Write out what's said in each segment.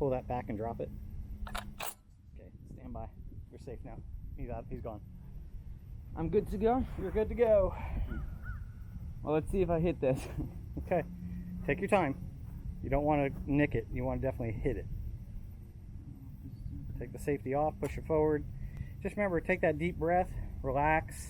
pull that back and drop it. Okay, stand by. You're safe now. He's out. He's gone. I'm good to go? You're good to go. Well, let's see if I hit this. Okay, take your time. You don't want to nick it. You want to definitely hit it. Take the safety off, push it forward. Just remember, take that deep breath, relax.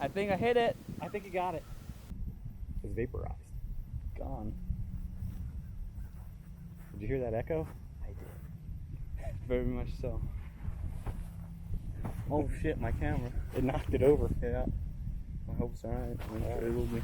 I think I hit it. I think you got it. It's vaporized. Gone. Did you hear that echo? I did. Very much so. Oh shit, my camera. It knocked it over. Yeah. I hope it's alright. I'm sure it will be.